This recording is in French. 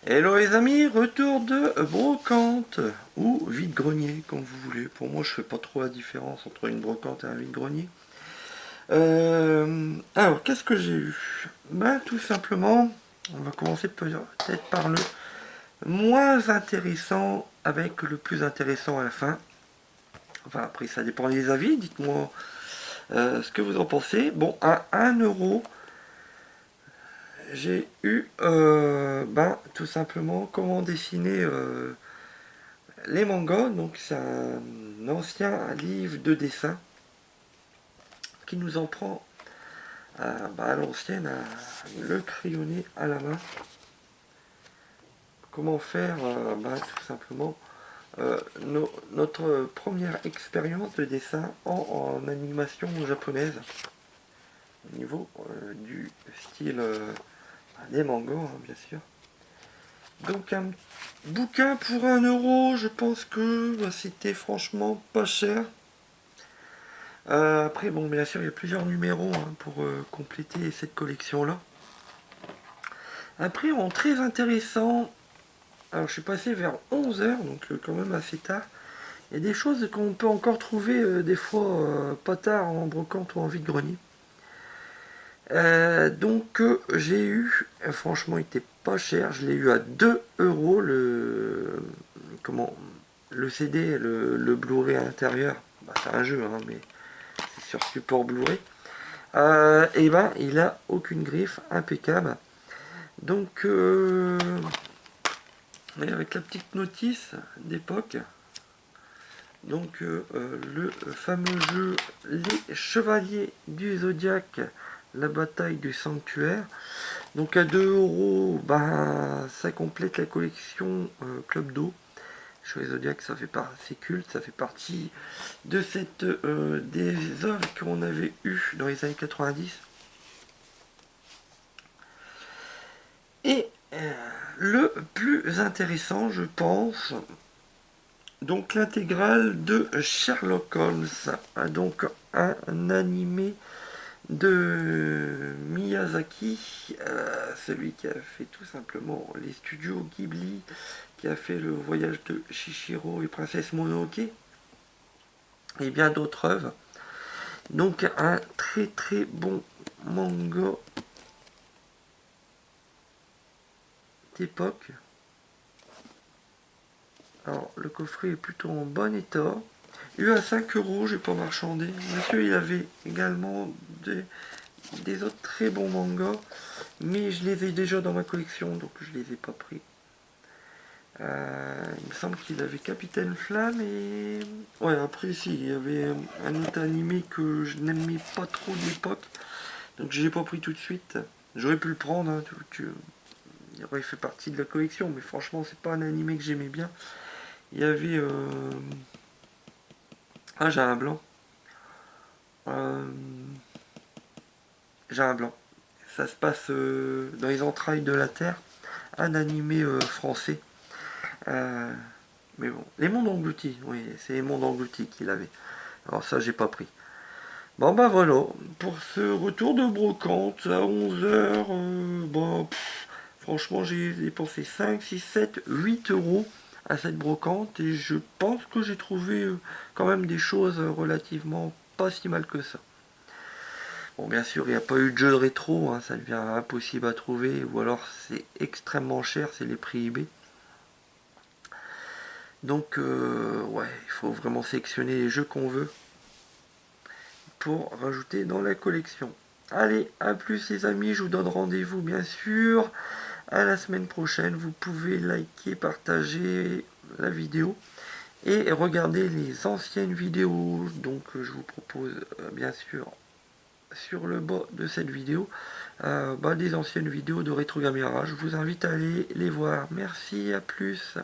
Hello les amis, retour de brocante ou vide-grenier comme vous voulez. Pour moi je fais pas trop la différence entre une brocante et un vide-grenier. Alors qu'est-ce que j'ai eu? Ben tout simplement, on va commencer peut-être par le moins intéressant avec le plus intéressant à la fin. Enfin après ça dépend des avis, dites-moi ce que vous en pensez. Bon, à 1 euro, j'ai eu ben, tout simplement comment dessiner les mangas. Donc c'est un ancien livre de dessin qui nous en prend à l'ancienne, le crayonné à la main. Comment faire ben, tout simplement notre première expérience de dessin en animation japonaise au niveau du style des mangas, hein, bien sûr. Donc un bouquin pour 1 euro, je pense que bah, c'était franchement pas cher. Après, bon, bien sûr, il y a plusieurs numéros hein, pour compléter cette collection-là. Après, en très intéressant, alors je suis passé vers 11 heures, donc quand même assez tard. Il y a des choses qu'on peut encore trouver des fois pas tard en brocante ou en vide-grenier. Donc j'ai eu, franchement il était pas cher, je l'ai eu à 2 euros comment, le CD, le Blu-ray à l'intérieur. Bah, c'est un jeu, hein, mais c'est sur support Blu-ray. Et ben il a aucune griffe, impeccable. Donc avec la petite notice d'époque, donc le fameux jeu Les Chevaliers du Zodiaque, la bataille du sanctuaire. Donc à 2 euros, ben, ça complète la collection Club d'eau. Chevaliers Zodiac, ça fait c'est culte, ça fait partie de des œuvres qu'on avait eues dans les années 90. Et le plus intéressant, je pense, donc l'intégrale de Sherlock Holmes, donc un animé de Miyazaki, celui qui a fait tout simplement les studios Ghibli, qui a fait le voyage de Chihiro et Princesse Mononoke, et bien d'autres œuvres. Donc un très très bon manga d'époque. Alors le coffret est plutôt en bon état. Eu à 5 euros, j'ai pas marchandé. Monsieur, il avait également des autres très bons mangas, mais je les ai déjà dans ma collection, donc je les ai pas pris. Il me semble qu'il avait Capitaine Flamme et... Ouais, après, si, il y avait un autre animé que je n'aimais pas trop de l'époque, donc je l'ai pas pris tout de suite. J'aurais pu le prendre, hein, il aurait fait partie de la collection, mais franchement, c'est pas un animé que j'aimais bien. Il y avait... Ah, j'ai un blanc. Euh, J'ai un blanc. Ça se passe dans les entrailles de la Terre, un animé français. Euh, mais bon, les mondes engloutis, oui, c'est les mondes engloutis qu'il avait. Alors ça, j'ai pas pris. Bon bah voilà, pour ce retour de brocante à 11 heures, bah, franchement j'ai dépensé 5, 6, 7, 8 euros à cette brocante et je pense que j'ai trouvé quand même des choses relativement pas si mal que ça. Bon bien sûr il n'y a pas eu de jeu de rétro, hein, ça devient impossible à trouver ou alors c'est extrêmement cher, c'est les prix eBay. Donc ouais, il faut vraiment sélectionner les jeux qu'on veut pour rajouter dans la collection. Allez, à plus les amis, je vous donne rendez-vous bien sûr à la semaine prochaine. Vous pouvez liker, partager la vidéo et regarder les anciennes vidéos. Donc je vous propose bien sûr sur le bas de cette vidéo des anciennes vidéos de Rétro Gamera. Je vous invite à aller les voir. Merci, à plus.